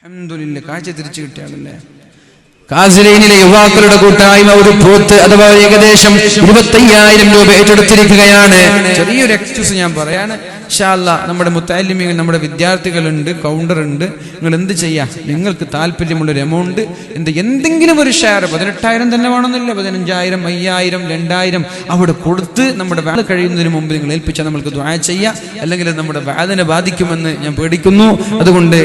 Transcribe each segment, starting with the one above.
അൽഹംദുലില്ലാഹ് കാഴ്ച തിരിച്ചു കിട്ടിയാണല്ലേ. കാസിലൈനിലെ യുവാക്കളുടെ കൂട്ടായ്മ ഒരു പോത്ത് അഥവാ ഏകദേശം 25,000 രൂപ ഏറ്റെടുത്തിരിക്കുകയാണ്. ചെറിയൊരു എക്സ്ക്യൂസ് ഞാൻ പറയാണ്. ഇൻഷാ അല്ലാഹ് നമ്മുടെ മുത്തഅല്ലിമീങ്ങൾ, നമ്മുടെ വിദ്യാർത്ഥികളുണ്ട്, കൗണ്ടർ ഉണ്ട്. നിങ്ങൾ എന്ത് ചെയ്യാം, നിങ്ങൾക്ക് താല്പര്യമുള്ളൊരു എമൗണ്ട് എന്തെങ്കിലും ഒരു ഷെയർ, 18,000 തന്നെ വേണമെന്നില്ല, 15,000, 5,000, 2,000 അവിടെ കൊടുത്ത് നമ്മുടെ വാദ കഴിയുന്നതിന് മുമ്പ് നിങ്ങൾ ഏൽപ്പിച്ചാൽ നമ്മൾക്ക് ദുആ ചെയ്യാം. അല്ലെങ്കിൽ നമ്മുടെ വാദിനെ ബാധിക്കുമെന്ന് ഞാൻ പേടിക്കുന്നു. അതുകൊണ്ട്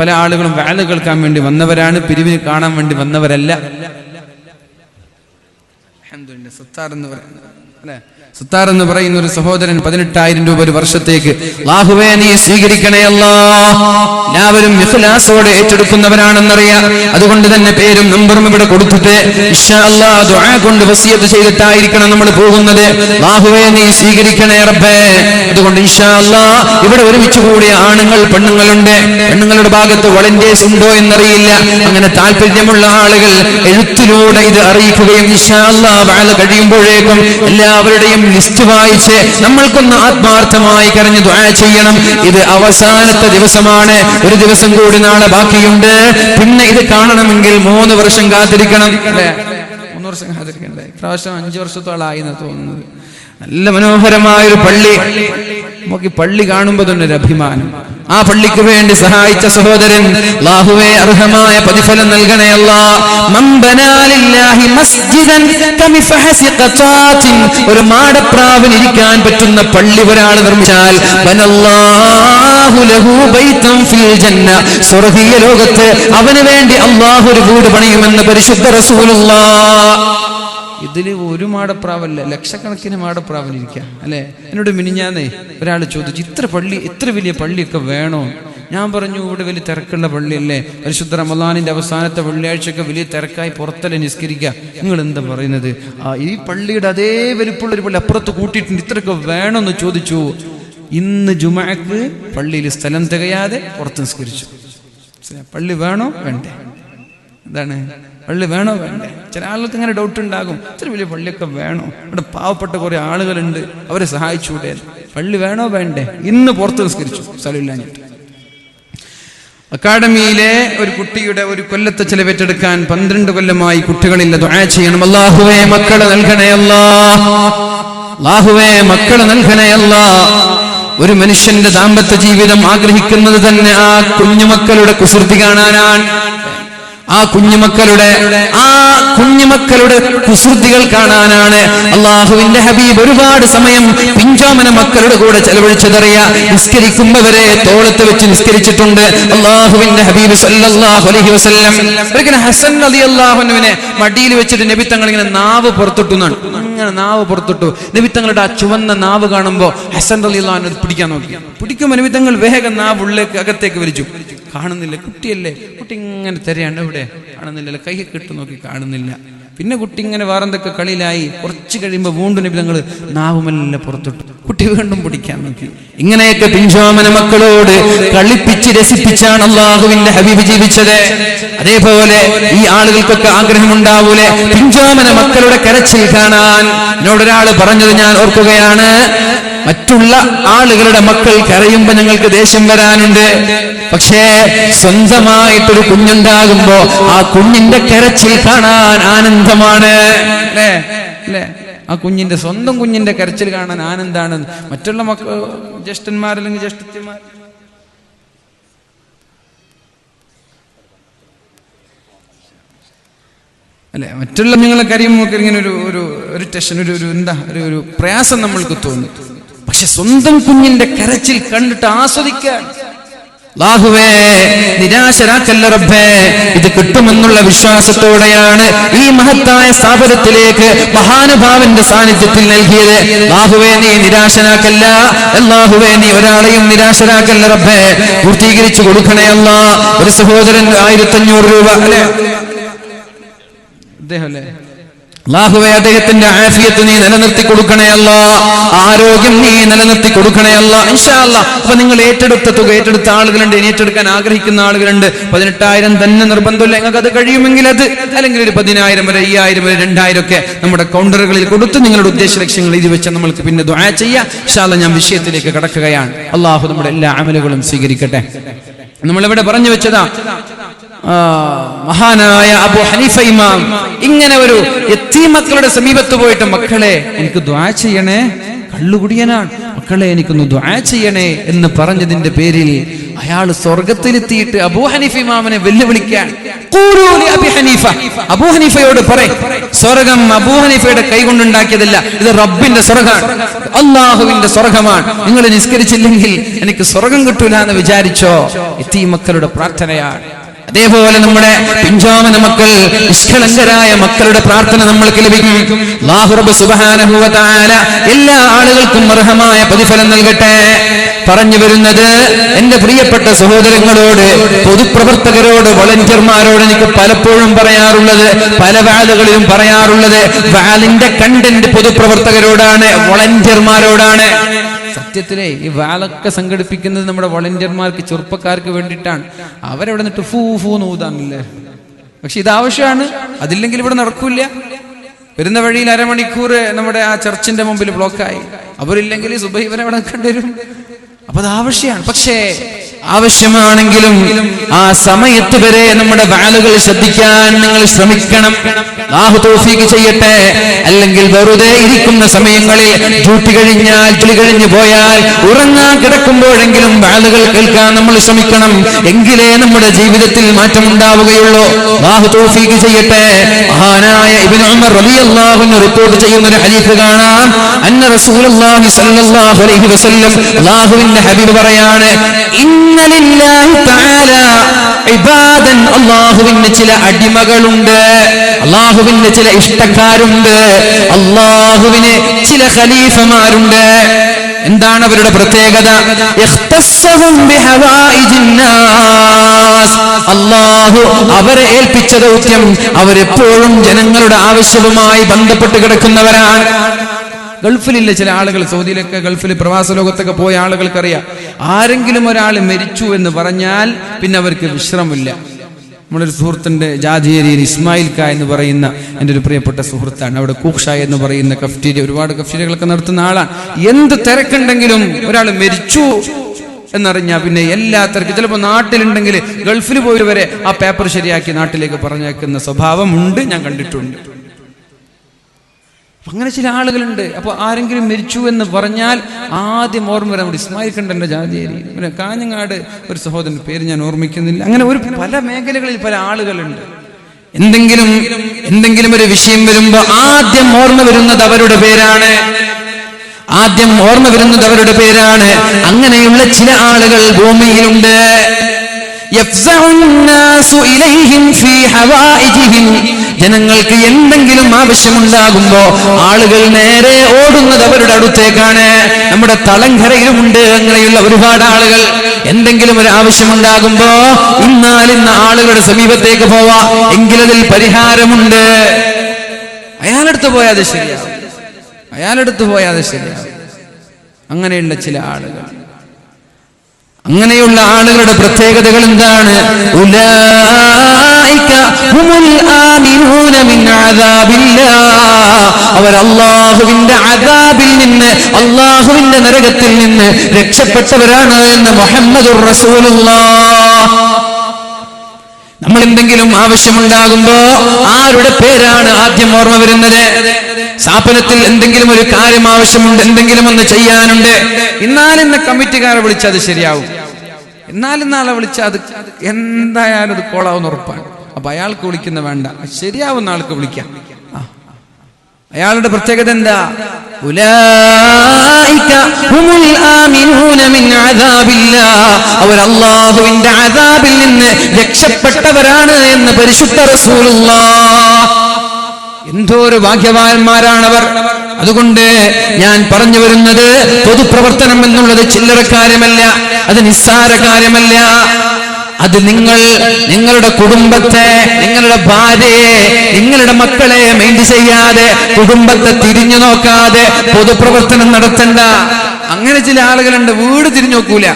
പല ആളുകളും വാദ കേൾക്കാൻ വേണ്ടി വന്നവരാണ്, പിരിവിന് കാണാൻ വേണ്ടി വന്നവരല്ല. അൽഹംദുലില്ലാഹ്. സത്താർ എന്ന് പറയുന്ന ഒരു സഹോദരൻ 18,000 രൂപ ഒരു വർഷത്തേക്ക് അല്ലാഹുവേ നീ സ്വീകരിക്കണേ അല്ലാഹ്. എല്ലാവരും ഇഖ്ലാസോടെ ഏറ്റെടുക്കുന്നവരാണെന്നറിയാം. അതുകൊണ്ട് തന്നെ പേരും നമ്പറും ഇവിടെ കൊടുത്തിട്ട് ഇൻഷാ അല്ലാഹ് ദുആ കൊണ്ട് വസിയത്ത് ചെയ്തിട്ടായിരിക്കണം നമ്മൾ പോകുന്നത്. അല്ലാഹുവേ നീ സ്വീകരിക്കണേ റബ്ബേ. അതുകൊണ്ട് ഇൻഷാ അല്ലാഹ് ഇവിടെ ഒരുമിച്ച് കൂടിയ ആണുങ്ങൾ പെണ്ണുങ്ങളുണ്ട്. പെണ്ണുങ്ങളുടെ ഭാഗത്ത് വളണ്ടിയേഴ്സ് ഉണ്ടോ എന്നറിയില്ല. അങ്ങനെ താല്പര്യമുള്ള ആളുകൾ എഴുത്തിലൂടെ ഇത് അറിയിക്കുകയും ഇൻഷാ അല്ലാഹ് വാഴ കഴിയുമ്പോഴേക്കും എല്ലാവരുടെയും ലിസ്റ്റ് വായിച്ച് നമ്മൾക്കൊന്ന് ആത്മാർത്ഥമായി കരഞ്ഞ് ദുആ ചെയ്യണം. ഇത് അവസാനത്തെ ദിവസമാണ്. ഒരു ദിവസം കൂടി നാളെ ബാക്കിയുണ്ട്. പിന്നെ ഇത് കാണണമെങ്കിൽ 3 വർഷം കാത്തിരിക്കണം. അല്ലേ, 3 വർഷം കാത്തിരിക്കണ്ടേ? ഇപ്രാവശ്യം 5 വർഷത്തോളായി എന്നാണ് തോന്നുന്നത്. നല്ല മനോഹരമായൊരു പള്ളി. നമുക്ക് ഈ പള്ളി കാണുമ്പോൾ തന്നെ ഒരു അഭിമാനം. ആ പള്ളിക്ക് വേണ്ടി സഹായിച്ച സഹോദരൻ അല്ലാഹുവേ അർഹമായ പ്രതിഫലം നൽകണേ അല്ലാഹ്. മൻ ബനാ ലില്ലാഹി മസ്ജിദൻ കമിഫഹസി ഖതാത്തിൻ, ഒരു മാടപ്രാവിന് ഇരിക്കാൻ പറ്റുന്ന പള്ളി ഒരാൾ നിർമ്മിച്ചാൽ ബനല്ലാഹു ലഹു ബൈതൻ ഫിൽ ജന്ന, സ്വർഗ്ഗീയ ലോകത്ത് അവന് വേണ്ടി അല്ലാഹു ഒരു വീട് പണിയുമെന്ന് പരിശുദ്ധ റസൂലുള്ളാഹ്. ഇതിൽ ഒരു മാടപ്രാവല്ല, ലക്ഷക്കണക്കിന് മാടപ്രാവനിരിക്കാം അല്ലെ. എന്നോട് മിനിഞ്ഞാന്നേ ഒരാൾ ചോദിച്ചു, ഇത്ര വലിയ പള്ളിയൊക്കെ വേണോ? ഞാൻ പറഞ്ഞു, ഇവിടെ വലിയ തിരക്കുള്ള പള്ളിയല്ലേ, പരിശുദ്ധ റമളാനിന്റെ അവസാനത്തെ വെള്ളിയാഴ്ചയൊക്കെ വലിയ തിരക്കായി പുറത്തല്ലേ നിസ്കരിക്കുക. നിങ്ങൾ എന്താ പറയുന്നത്? ഈ പള്ളിയുടെ അതേ വലിപ്പമുള്ള ഒരു പള്ളി അപ്പുറത്ത് കൂട്ടിയിട്ടുണ്ട്, ഇത്രയൊക്കെ വേണമെന്ന് ചോദിച്ചു. ഇന്ന് ജുമഅക്ക് പള്ളിയിൽ സ്ഥലം തികയാതെ പുറത്ത് നിസ്കരിച്ചു. പള്ളി വേണോ വേണ്ടേ? എന്താണ് പള്ളി വേണോ വേണ്ടേ? ചില ആളുകൾക്ക് ഇങ്ങനെ ഡൗട്ട് ഉണ്ടാകും, ഇത്ര വലിയ പള്ളിയൊക്കെ വേണോ? ഇവിടെ പാവപ്പെട്ട കുറെ ആളുകളുണ്ട്, അവരെ സഹായിച്ചൂടെ? പള്ളി വേണോ വേണ്ടേ? ഇന്ന് പുറത്ത് നിസ്കരിച്ചു സ്ഥലമില്ലാഞ്ഞിട്ട്. അക്കാഡമിയിലെ ഒരു കുട്ടിയുടെ ഒരു കൊല്ലത്തെ ചെലവേറ്റെടുക്കാൻ 12 കൊല്ലമായി കുട്ടികളില്ല. ദുആ ചെയ്യണം. അല്ലാഹുവേ മക്കളെ നൽകണേ അല്ലാഹ്. അല്ലാഹുവേ മക്കളെ നൽകണേ അല്ലാഹ്. ഒരു മനുഷ്യന്റെ ദാമ്പത്യ ജീവിതം ആഗ്രഹിക്കുന്നത് തന്നെ ആ കുഞ്ഞുമക്കളുടെ കുസൃതി കാണാനാണ്. ആ കുഞ്ഞുമക്കളുടെ കുസൃതികൾ കാണാനാണ്. അള്ളാഹുവിന്റെ ഹബീബ് ഒരുപാട് സമയം പിഞ്ചോമന മക്കളുടെ കൂടെ ചെലവഴിച്ചതറിയാം. നിസ്കരിക്കുമ്പവരെ തോളത്ത് വെച്ച് നിസ്കരിച്ചിട്ടുണ്ട് അള്ളാഹുവിന്റെ ഹബീബ് സല്ലല്ലാഹു അലൈഹി വസല്ലം. ഒരിക്കലും ഹസൻ റളിയല്ലാഹു അൻഹുവിനെ മടിയിൽ വെച്ചിട്ട് നബി തങ്ങൾ ഇങ്ങനെ നാവ് പുറത്തിട്ടു. ഇങ്ങനെ നാവ് പുറത്തിട്ടു. നബി തങ്ങളുടെ ആ ചുവന്ന നാവ് കാണുമ്പോൾ ഹസൻ റളിയല്ലാഹു അൻഹു പിടിക്കാൻ നോക്കി. പിടിക്കുമ്പോൾ നബി തങ്ങൾ വേഗം നാവ് ഉള്ളിലേക്ക് അകത്തേക്ക് വലിച്ചു. കാണുന്നില്ല, കുട്ടിയല്ലേ, കുട്ടി ഇങ്ങനെ തിരയാണ്, ഇവിടെ കാണുന്നില്ല, കൈയൊക്കെ ഇട്ട് നോക്കി കാണുന്നില്ല. പിന്നെ കുട്ടി ഇങ്ങനെ വേറെന്തൊക്കെ കളിയിലായി. കുറച്ച് കഴിയുമ്പോൾ വീണ്ടും നബി തങ്ങൾ നാവുമെല്ലാം പുറത്തിട്ടു. കുട്ടി വീണ്ടും പിടിക്കാൻ നോക്കി. ഇങ്ങനെയൊക്കെ പിഞ്ചോമന മക്കളോട് കളിപ്പിച്ച് രസിപ്പിച്ചാണ് അള്ളാഹുവിന്റെ ഹബീബ് ജീവിച്ചത്. അതേപോലെ ഈ ആളുകൾക്കൊക്കെ ആഗ്രഹമുണ്ടാവൂലേ പിഞ്ചോമന മക്കളുടെ കരച്ചിൽ കാണാൻ. എന്നോടൊരാൾ പറഞ്ഞത് ഞാൻ ഓർക്കുകയാണ്, മറ്റുള്ള ആളുകളുടെ മക്കൾ കരയുമ്പോ ഞങ്ങൾക്ക് ദേഷ്യം വരാനുണ്ട്, പക്ഷേ സ്വന്തമായിട്ടൊരു കുഞ്ഞുണ്ടാകുമ്പോ ആ കുഞ്ഞിന്റെ കരച്ചിൽ കാണാൻ ആനന്ദമാണ്. അല്ലേ? ആ കുഞ്ഞിന്റെ സ്വന്തം കുഞ്ഞിന്റെ കരച്ചിൽ കാണാൻ ആനന്ദാണ്. മറ്റുള്ള മക്കൾ ജ്യേഷ്ഠന്മാരല്ലെങ്കിൽ ജ്യേഷ്ഠത്തിമാർ അല്ലെ, മറ്റുള്ള നിങ്ങളെ കരയുമ്പോൾ ഇങ്ങനെ ഒരു ടെൻഷൻ, ഒരു പ്രയാസം നമ്മൾക്ക് തോന്നും. പക്ഷെ സ്വന്തം കുഞ്ഞിന്റെ കരച്ചിൽ കണ്ടിട്ട് ആസ്വദിക്കാൻ അല്ലാഹുവേ നിരാശരാക്കല്ല റബ്ബേ. ഇത് കിട്ടുമെന്നുള്ള വിശ്വാസത്തോടെയാണ് ഈ മഹത്തായ സ്ഥാപനത്തിലേക്ക് മഹാനുഭാവന്റെ സാന്നിധ്യത്തിൽ നൽകിയത്. അല്ലാഹുവേ നീ നിരാശനാക്കല്ല. അല്ലാഹുവേ നീ ഒരാളെയും നിരാശരാക്കല്ല റബ്ബേ. പൂർത്തീകരിച്ചു കൊടുക്കണേ അല്ലാഹ്. ഒരു സഹോദരൻ 1500 രൂപ അല്ലെ അദ്ദേഹം അല്ലേ, അല്ലാഹുവേ അദ്ദേഹത്തിന്റെ ആഫിയത്ത് നീ നിലനിർത്തി കൊടുക്കണേ അല്ലാഹ്. ആരോഗ്യം നീ നിലനിർത്തി കൊടുക്കണേ അല്ലാഹ്. ഇൻഷാ അല്ലാഹ്. അപ്പൊ നിങ്ങൾ ഏറ്റെടുത്ത ആളുകളുണ്ട്, ഇനി ഏറ്റെടുക്കാൻ ആഗ്രഹിക്കുന്ന ആളുകളുണ്ട്. 18,000 തന്നെ നിർബന്ധമില്ല. നിങ്ങൾക്ക് അത് കഴിയുമെങ്കിൽ അത്, അല്ലെങ്കിൽ ഒരു 10,000 വരെ, 5,000 വരെ, 2,000 ഒക്കെ നമ്മുടെ കൗണ്ടറുകളിൽ കൊടുത്ത് നിങ്ങളുടെ ഉദ്ദേശ ലക്ഷ്യങ്ങൾ ഇത് വെച്ച് നമ്മൾക്ക് പിന്നെ ദുആ ചെയ്യാം. ഇൻഷാ അല്ലാഹ് ഞാൻ വിഷയത്തിലേക്ക് കടക്കുകയാണ്. അല്ലാഹു നമ്മുടെ എല്ലാ അമലുകളും സ്വീകരിക്കട്ടെ. നമ്മളിവിടെ പറഞ്ഞു വെച്ചതാ മഹാനായ അബൂ ഹനീഫ ഇമാം ഇങ്ങനെ ഒരു യതീം മക്കളുടെ സമീപത്ത് പോയിട്ട് മക്കളെ എനിക്ക് ദുആ ചെയ്യണേ, കള്ളുകുടിയനാണ്, മക്കളെ എനിക്കൊന്ന് ദുആ ചെയ്യണേ എന്ന് പറഞ്ഞതിന്റെ പേരിൽ അയാൾ സ്വർഗത്തിലെത്തിയിട്ട് അബൂ ഹനീഫ ഇമാമിനെ വെല്ലുവിളിക്കാൻ അബൂ ഹനീഫയോട് പറയും, സ്വർഗം അബൂ ഹനീഫയുടെ കൈ കൊണ്ടുണ്ടാക്കിയതല്ല, ഇത് റബ്ബിന്റെ സ്വർഗമാണ്, അള്ളാഹുവിന്റെ സ്വർഗമാണ്. നിങ്ങൾ നിസ്കരിച്ചില്ലെങ്കിൽ എനിക്ക് സ്വർഗം കിട്ടൂല എന്ന് വിചാരിച്ചോ? യതീം മക്കളുടെ പ്രാർത്ഥനയാണ്. അതേപോലെ നമ്മുടെ പിഞ്ചോമന മക്കൾ, നിഷ്കളങ്കരായ മക്കളുടെ പ്രാർത്ഥന നമ്മൾക്ക് ലഭിക്കും. അല്ലാഹു റബ്ബ് സുബ്ഹാനഹു വ തആല എല്ലാ ആളുകൾക്കും അർഹമായ പ്രതിഫലം നൽകട്ടെ. പറഞ്ഞു വരുന്നത്, എന്റെ പ്രിയപ്പെട്ട സഹോദരങ്ങളോട്, പൊതുപ്രവർത്തകരോട്, വളണ്ടിയർമാരോട് എനിക്ക് പലപ്പോഴും പറയാറുള്ളത്, പല വാലുകളിലും പറയാറുള്ളത്, വാലിന്റെ കണ്ടന്റ് പൊതുപ്രവർത്തകരോടാണ്, വളണ്ടിയർമാരോടാണ്. സത്യത്തിലെ ഈ വാലൊക്കെ സംഘടിപ്പിക്കുന്നത് നമ്മുടെ വളണ്ടിയർമാർക്ക്, ചെറുപ്പക്കാർക്ക് വേണ്ടിയിട്ടാണ്. അവരവിടെ നിന്നിട്ട് ഫൂ ഫൂ നൂതാന്നില്ലേ, പക്ഷെ ഇത് ആവശ്യമാണ്, അതില്ലെങ്കിൽ ഇവിടെ നടക്കൂല. വരുന്ന വഴിയിൽ അരമണിക്കൂർ നമ്മുടെ ആ ചർച്ചിന്റെ മുമ്പിൽ ബ്ലോക്കായി, അവരില്ലെങ്കിൽ സുബഹി വരെ അവിടെ കണ്ടുവരും. അപ്പൊ അത് ആവശ്യമാണ്. പക്ഷേ ആവശ്യമാണെങ്കിലും ആ സമയത്ത് വരെ നമ്മുടെ വാലുകൾ ശ്രദ്ധിക്കാൻ നിങ്ങൾ ശ്രമിക്കണം. അല്ലാഹു തൗഫീഖ് ചെയ്യട്ടെ. അല്ലെങ്കിൽ വെറുതെ ഇരിക്കുന്ന സമയങ്ങളിൽ ഡ്യൂട്ടി കഴിഞ്ഞാൽ, ജോലി കഴിഞ്ഞു പോയാൽ, ഉറങ്ങാൻ കിടക്കുമ്പോഴെങ്കിലും വാലുകൾ കേൾക്കാൻ നമ്മൾ ശ്രമിക്കണം. എങ്കിലേ നമ്മുടെ ജീവിതത്തിൽ മാറ്റം ഉണ്ടാവുകയുള്ളൂ. അല്ലാഹു തൗഫീഖ് ചെയ്യട്ടെ. മഹാനായ ഇബ്നു ഉമർ റളിയല്ലാഹു അൻഹു റിപ്പോർട്ട് ചെയ്യുന്ന ഒരു ഹദീസ് കാണാം. അന്ന റസൂലുള്ളാഹി സ്വല്ലല്ലാഹു അലൈഹി വസല്ലം, അല്ലാഹുവിന്റെ ഹബീബ് പറയാണ്, ഇന്നലില്ലാഹി തആല ഇബാദൻ, അല്ലാഹുവിന് ചില അടിമകളുണ്ട്, അല്ലാഹുവിന് ചില ഇഷ്ടക്കാരുണ്ട്, അല്ലാഹുവിന് ചില ഖലീഫമാരുണ്ട്. എന്താണ് അവരുടെ പ്രത്യേകത? ഇഖ്തസ്സഹും ബിഹവായിജിൻ നാസ്, അല്ലാഹു അവരെ ഏൽപ്പിച്ച ദൗത്യം അവരെപ്പോഴും ജനങ്ങളുടെ ആവശ്യവുമായി ബന്ധപ്പെട്ട് കിടക്കുന്നവരാണ്. ഗൾഫിലില്ല ചില ആളുകൾ, സൗദിയിലൊക്കെ, ഗൾഫിൽ പ്രവാസ ലോകത്തൊക്കെ പോയ ആളുകൾക്കറിയാം, ആരെങ്കിലും ഒരാൾ മരിച്ചു എന്ന് പറഞ്ഞാൽ പിന്നെ അവർക്ക് വിശ്രമില്ല. നമ്മളൊരു സുഹൃത്തിന്റെ ജാതിയേരിയിൽ ഇസ്മായിൽ ക എന്ന് പറയുന്ന എൻ്റെ ഒരു പ്രിയപ്പെട്ട സുഹൃത്താണ്. അവിടെ കൂക്ഷ എന്ന് പറയുന്ന കഫ്റ്റീരിയ, ഒരുപാട് കഫ്റ്റീരിയകളൊക്കെ നടത്തുന്ന ആളാണ്. എന്ത് തിരക്കുണ്ടെങ്കിലും ഒരാൾ മരിച്ചു എന്നറിഞ്ഞാൽ പിന്നെ എല്ലാ തിരക്കും, ചിലപ്പോൾ നാട്ടിലുണ്ടെങ്കിൽ ഗൾഫിൽ പോയവരെ ആ പേപ്പർ ശരിയാക്കി നാട്ടിലേക്ക് പറഞ്ഞേക്കുന്ന സ്വഭാവം ഉണ്ട്, ഞാൻ കണ്ടിട്ടുണ്ട്. അങ്ങനെ ചില ആളുകളുണ്ട്. അപ്പൊ ആരെങ്കിലും മരിച്ചു എന്ന് പറഞ്ഞാൽ ആദ്യം ഓർമ്മ വരാൻ വേണ്ടി ഇസ്മായിൽ കണ്ടന്റെ ജാതിയേരി, പിന്നെ കാഞ്ഞങ്ങാട് ഒരു സഹോദരൻ, പേര് ഞാൻ ഓർമ്മിക്കുന്നില്ല. അങ്ങനെ ഒരു പല മേഖലകളിൽ പല ആളുകളുണ്ട്. എന്തെങ്കിലും ഒരു വിഷയം വരുമ്പോ ആദ്യം ഓർമ്മ വരുന്നത് അവരുടെ പേരാണ്, ആദ്യം ഓർമ്മ വരുന്നത് അവരുടെ പേരാണ്. അങ്ങനെയുള്ള ചില ആളുകൾ ഭൂമിയിലുണ്ട്. ജനങ്ങൾക്ക് എന്തെങ്കിലും ആവശ്യമുണ്ടാകുമ്പോ ആളുകൾ നേരെ ഓടുന്നത് അവരുടെ അടുത്തേക്കാണ്. നമ്മുടെ തളങ്കരയിലുമുണ്ട് അങ്ങനെയുള്ള ഒരുപാട് ആളുകൾ. എന്തെങ്കിലും ഒരു ആവശ്യമുണ്ടാകുമ്പോ ഇന്നാലിന്ന ആളുകളുടെ സമീപത്തേക്ക് പോവാ, എങ്കിലതിൽ പരിഹാരമുണ്ട്. അയാളെടുത്ത് പോയാൽ ശരിയാവും, അയാളെടുത്ത് പോയാൽ ശരിയാവും. അങ്ങനെയുള്ള ചില ആളുകൾ, അങ്ങനെയുള്ള ആളുകളുടെ പ്രത്യേകതകൾ എന്താണ്? ഉലൈക ഹുമുൽ ആമിനൂന മിൻ അദാബില്ലാഹ്, അവർ അല്ലാഹുവിന്റെ അദാബിൽ നിന്ന്, അല്ലാഹുവിന്റെ നരകത്തിൽ നിന്ന് രക്ഷപ്പെട്ടവരാണ് എന്ന് മുഹമ്മദുർ റസൂലുള്ളാഹ്. നമ്മൾ എന്തെങ്കിലും ആവശ്യമുണ്ടാകുമ്പോ ആരുടെ പേരാണ് ആദ്യം ഓർമ്മ വരുന്നത്? സ്ഥാപനത്തിൽ എന്തെങ്കിലും ഒരു കാര്യം ആവശ്യമുണ്ട്, എന്തെങ്കിലും ഒന്ന് ചെയ്യാനുണ്ട്, ഇന്നാലിന്ന കമ്മിറ്റിക്കാരെ വിളിച്ചാൽ അത് ശരിയാവും, ഇന്നാലിന്നാളെ വിളിച്ചാൽ അത് എന്തായാലും അത് കോളാവുന്ന ഉറപ്പാണ്. അപ്പൊ അയാൾക്ക് വിളിക്കുന്ന വേണ്ട, ശരിയാവുന്ന ആൾക്ക് വിളിക്കാം. അയാളുടെ പ്രത്യേകത എന്താ? ഉലൈക ഹുമുൽ ആമിനൂന മിൻ അദാബില്ലാഹ്, അവർ അല്ലാഹുവിന്റെ അദാബിൽ നിന്ന് രക്ഷപ്പെട്ടവരാണ് എന്ന് പരിശുദ്ധ റസൂലുള്ളാഹ്. എന്തോരു ഭാഗ്യവാന്മാരാണവർ. അതുകൊണ്ട് ഞാൻ പറഞ്ഞു വരുന്നത്, പൊതുപ്രവർത്തനം എന്നുള്ളത് ചില്ലറ കാര്യമല്ല, അത് നിസ്സാര കാര്യമല്ല. അത് നിങ്ങളുടെ കുടുംബത്തെ, നിങ്ങളുടെ ഭാര്യയെ, നിങ്ങളുടെ മക്കളെ മൈൻഡ് ചെയ്യാതെ, കുടുംബത്തെ തിരിഞ്ഞു നോക്കാതെ പൊതുപ്രവർത്തനം നടത്തണ്ട. അങ്ങനെ ചില ആളുകളുണ്ട്, വീട് തിരിഞ്ഞു നോക്കൂല,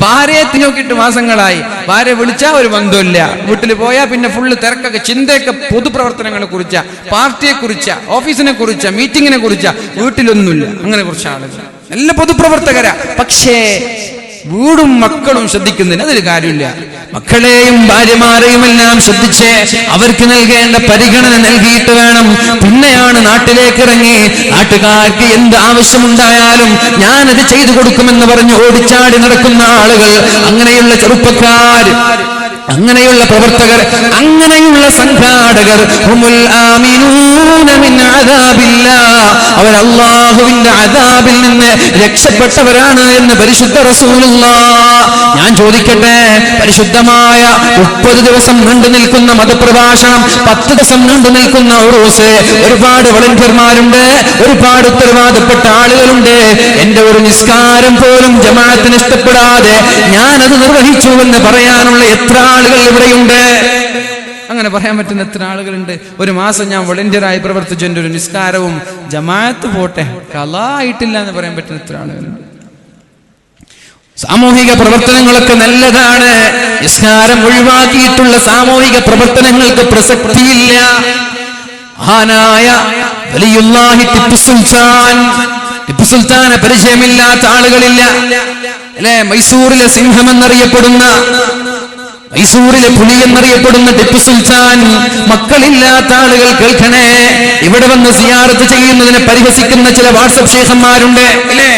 ഭാര്യയെ തിരിഞ്ഞു നോക്കിയിട്ട് മാസങ്ങളായി. ഭാര്യ വിളിച്ചാൽ ഒരു ബന്ധമില്ല, വീട്ടിൽ പോയാൽ പിന്നെ ഫുള്ള് തിരക്കൊക്കെ, ചിന്തയൊക്കെ പൊതുപ്രവർത്തനങ്ങളെ കുറിച്ച, പാർട്ടിയെ കുറിച്ച, ഓഫീസിനെ കുറിച്ച, മീറ്റിങ്ങിനെ കുറിച്ച, വീട്ടിലൊന്നുമില്ല. അങ്ങനെ കുറച്ച് ആളുകൾ നല്ല പൊതുപ്രവർത്തകരാ, പക്ഷേ വീടും മക്കളും ശ്രദ്ധിക്കുന്നില്ല. അതൊരു കാര്യമില്ല. മക്കളെയും ഭാര്യമാരെയും എല്ലാം ശ്രദ്ധിച്ച് അവർക്ക് നൽകേണ്ട പരിഗണന നൽകിയിട്ട് വേണം പിന്നെയാണ് നാട്ടിലേക്ക് ഇറങ്ങി നാട്ടുകാർക്ക് എന്ത് ആവശ്യമുണ്ടായാലും ഞാനത് ചെയ്തു കൊടുക്കുമെന്ന് പറഞ്ഞ് ഓടിച്ചാടി നടക്കുന്ന ആളുകൾ, അങ്ങനെയുള്ള ചെറുപ്പക്കാർ, അങ്ങനെയുള്ള പ്രവർത്തകർ, അങ്ങനെയുള്ള സംഘാടകർ ഹുമുൽ ആമിനൂന മിൻ അദാബില്ലാഹ്, അവർ അല്ലാഹുവിന്റെ അദാബിൽ നിന്ന് രക്ഷപ്പെട്ടവരാണ് എന്ന് പരിശുദ്ധ റസൂലുള്ളാഹ്. ഞാൻ ചോദിക്കട്ടെ, പരിശുദ്ധമായ 30 ദിവസം നീണ്ടു നിൽക്കുന്ന മതപ്രഭാഷണം, 10 ദിവസം നീണ്ടു നിൽക്കുന്ന ഉറൂസ്, ഒരുപാട് വളണ്ടിയർമാരുണ്ട്, ഒരുപാട് ഉത്തരവാദപ്പെട്ട ആളുകളുണ്ട്. എന്റെ ഒരു നിസ്കാരം പോലും ജമാഅത്തിന് ഇഷ്ടപ്പെടാതെ ഞാനത് നിർവഹിച്ചു എന്ന് പറയാനുള്ള എത്ര ആളുകൾ ഇവിടെയുണ്ട്? അങ്ങനെ പറയാൻ പറ്റുന്ന എത്ര ആളുകളുണ്ട്? ഒരു മാസം ഞാൻ വളണ്ടിയറായി പ്രവർത്തിച്ചു, എൻ്റെ ഒരു നിസ്കാരവും ജമാഅത്ത് പോട്ടെ കളായിട്ടില്ല എന്ന് പറയാൻ പറ്റുന്ന എത്ര ആളുകളുണ്ട്? സാമൂഹിക പ്രവർത്തനങ്ങളൊക്കെ നല്ലതാണ്. നിസ്കാരം ഒഴിവാക്കിയിട്ടുള്ള സാമൂഹിക പ്രവർത്തനങ്ങൾക്ക് പ്രസക്തിയില്ല. മഹാനായ വലിയുല്ലാഹി ടിപ്പു സുൽത്താനെ പരിചയമില്ലാത്ത ആളുകളില്ല അല്ലെ? മൈസൂരിലെ സിംഹം എന്നറിയപ്പെടുന്ന, മൈസൂരിലെ പുലി എന്നറിയപ്പെടുന്ന ടിപ്പു സുൽത്താൻ, മക്കളില്ലാത്ത ആളുകൾ കേൾക്കണേ, ഇവിടെ വന്ന് സിയാറത്ത് ചെയ്യുന്നതിനെ പരിഹസിക്കുന്ന ചില വാട്സപ്പ് ശേഖന്മാരുണ്ട് അല്ലേ?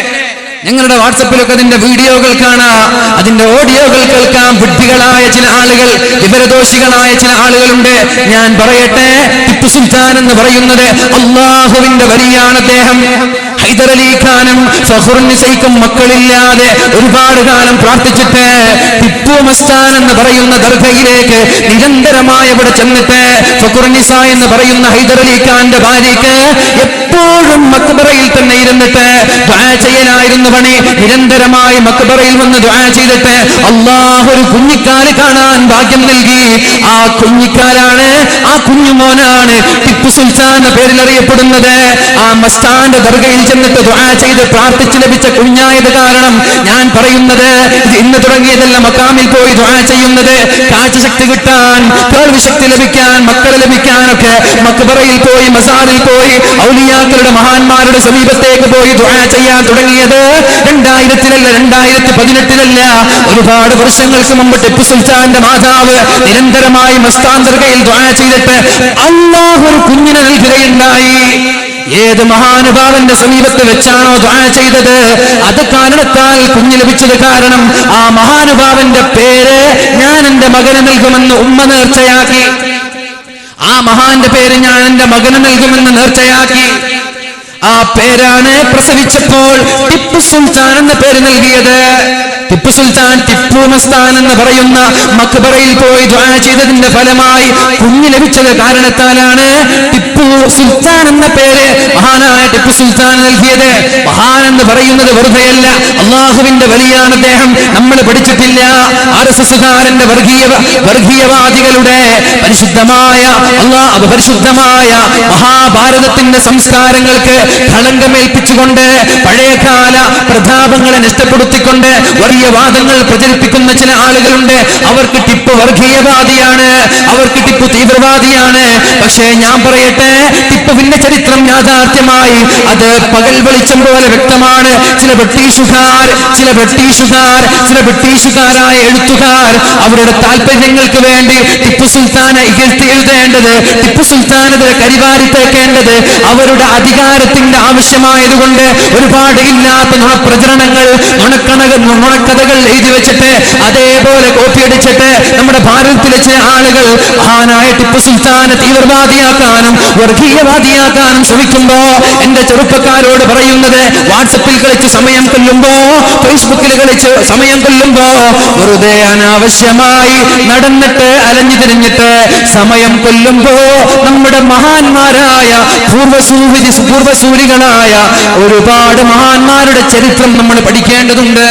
ഞങ്ങളുടെ വാട്സപ്പിലൊക്കെ അതിന്റെ വീഡിയോകൾ കാണാം, അതിന്റെ ഓഡിയോകൾ കേൾക്കാം. വിഡ്ഢികളായ ചില ആളുകൾ, വിവരദോഷികളായ ചില ആളുകളുണ്ട്. ഞാൻ പറയട്ടെ, ടിപ്പു സുൽത്താൻ എന്ന് പറയുന്നത് അള്ളാഹുവിന്റെ വലിയാണ് അദ്ദേഹം. ഹൈദർ അലി ഖാനും ഫഖറുന്നിസയ്ക്കും മക്കളില്ലാതെ ഒരുപാട് കാലം പ്രാർത്ഥിച്ചിട്ട് ടിപ്പു മസ്താൻ എന്ന് പറയുന്ന ദർഗയിലേക്ക് നിരന്തരമായി അവിടെ ചെന്നിട്ട് ഫഖറുന്നിസ എന്ന് പറയുന്ന ഹൈദർ അലി ഖാന്റെ ഭാര്യയ്ക്ക് എപ്പോഴും മക്ബറയിൽ തന്നെ ഇരുന്നിട്ട് ദുആ ചെയ്യലായിരുന്നു പണി. നിരന്തരമായി മക്ബറയിൽ വന്ന് ദുആ ചെയ്തിട്ട് അല്ലാഹു ഒരു കുഞ്ഞിക്കാല് കാണാൻ ഭാഗ്യം നൽകി. ആ കുഞ്ഞിക്കാലാണ്, ആ കുഞ്ഞുമോനാണ് ടിപ്പു സുൽത്താൻ എന്ന പേരിൽ അറിയപ്പെടുന്നത്. ആ മസ്താന്റെ ദർഗയിൽ ചെന്നിട്ട് ദുആ ചെയ്ത് പ്രാർത്ഥിച്ച് ലഭിച്ച കുഞ്ഞായത് കാരണം ഞാൻ പറയുന്നത്, ഇത് ഇന്ന് തുടങ്ങിയതല്ല. മക്കാമിൽ പോയി ദുആ ചെയ്യുന്നത് കാഴ്ചശക്തി കിട്ടാൻ, കേൾവി ശക്തി ലഭിക്കാൻ, മക്കളെ ലഭിക്കാനൊക്കെ മക്ബറയിൽ പോയി, മസാറിൽ പോയി, ഔലിയാക്കളുടെ മഹാന്മാരുടെ സമീപത്തേക്ക് പോയി ദുആ ചെയ്യാൻ തുടങ്ങിയത് 2000-ലല്ല, 2018-ലല്ല, ഒരുപാട് വർഷങ്ങൾക്ക് മുമ്പ് ടിപ്പു സുൽത്താന്റെ മാതാവ് നിരന്തരമായി മസ്താൻ ദർഗയിൽ ദുആ ചെയ്തിട്ട് അല്ലാഹു ഒരു കുഞ്ഞിനെ നൽകുകയുണ്ടായി. ഏത് മഹാനുഭാവന്റെ സമീപത്ത് വെച്ചാണോ ദുആ ചെയ്തത്, അത് കാരണത്താൽ കുഞ്ഞ് ലഭിച്ചത് കാരണം ആ മഹാനുഭാവന്റെ പേര് ഞാൻ എന്റെ മകന് നൽകുമെന്ന് ഉമ്മ നേർച്ചയാക്കി. ആ മഹാന്റെ പേര് ഞാൻ എന്റെ മകന് നൽകുമെന്ന് നേർച്ചയാക്കി. ആ പേരാണ് പ്രസവിച്ചപ്പോൾ ടിപ്പു സുൽത്താൻ എന്ന പേര് നൽകിയത്. ടിപ്പു സുൽത്താൻ ടിപ്പു മസ്താൻ എന്ന് പറയുന്ന മക്ബറയിൽ പോയി ദുആ ചെയ്തതിന്റെ ഫലമായി കുഞ്ഞ് ലഭിച്ചത് കാരണത്താലാണ് ടിപ്പു സുൽത്താൻ എന്ന പേര് മഹാനായ ടിപ്പു സുൽത്താൻ നൽകിയത്. മഹാൻ എന്ന് പറയുന്നത് വെറുതെയല്ല, അള്ളാഹുവിന്റെ വലിയാണ് അദ്ദേഹം. നമ്മൾ പഠിച്ചിട്ടില്ല RSSകാരന്റെ വർഗീയവാദികളുടെ പരിശുദ്ധമായ പരിശുദ്ധമായ മഹാഭാരതത്തിന്റെ സംസ്കാരങ്ങൾക്ക് കളങ്കമേൽപ്പിച്ചുകൊണ്ട് പഴയകാല പ്രതാപങ്ങളെ നഷ്ടപ്പെടുത്തിക്കൊണ്ട് വർഗീയവാദങ്ങൾ പ്രചരിപ്പിക്കുന്ന ചില ആളുകളുണ്ട്. അവർക്ക് ടിപ്പു വർഗീയവാദിയാണ്, അവർക്ക് ടിപ്പു തീവ്രവാദിയാണ്. പക്ഷേ ഞാൻ പറയട്ടെ, ടിപ്പുവിന്റെ ചരിത്രം യാഥാർത്ഥ്യമായി അത് പകൽ വെളിച്ചം പോലെ വ്യക്തമാണ്. ചില ബ്രിട്ടീഷുകാരായ എഴുത്തുകാർ അവരുടെ താല്പര്യങ്ങൾക്ക് വേണ്ടി ടിപ്പു സുൽത്താനെ ഇകഴ്ത്തി എഴുതേണ്ടത്, ടിപ്പു സുൽത്താനെതിരെ കരിവാരി തേക്കേണ്ടത് അവരുടെ അധികാരത്തിന്റെ ആവശ്യമായതുകൊണ്ട് ഒരുപാട് ഇല്ലാത്ത നുണപ്രചരണങ്ങൾ, നുണക്കഥകൾ എഴുതി വെച്ചിട്ട് അതേപോലെ കോപ്പിയടിച്ചിട്ട് നമ്മുടെ ഭാരതത്തിലെ ചില ആളുകൾ മഹാനായ ടിപ്പു സുൽത്താനെ തീവ്രവാദിയാക്കാനും വർഗീയവാദിയാക്കാനും ശ്രമിക്കുമ്പോ എന്റെ ചെറുപ്പക്കാരോട് പറയുന്നത്, വാട്സപ്പിൽ കളിച്ച് സമയം കൊല്ലുമ്പോ, ഫേസ്ബുക്കിൽ കളിച്ച് സമയം കൊല്ലുമ്പോ, വെറുതെ അനാവശ്യമായി നടന്നിട്ട് അലഞ്ഞു തിരിഞ്ഞിട്ട് സമയം കൊല്ലുമ്പോ നമ്മുടെ മഹാന്മാരായ പൂർവസൂരികളായ ഒരുപാട് മഹാന്മാരുടെ ചരിത്രം നമ്മൾ പഠിക്കേണ്ടതുണ്ട്.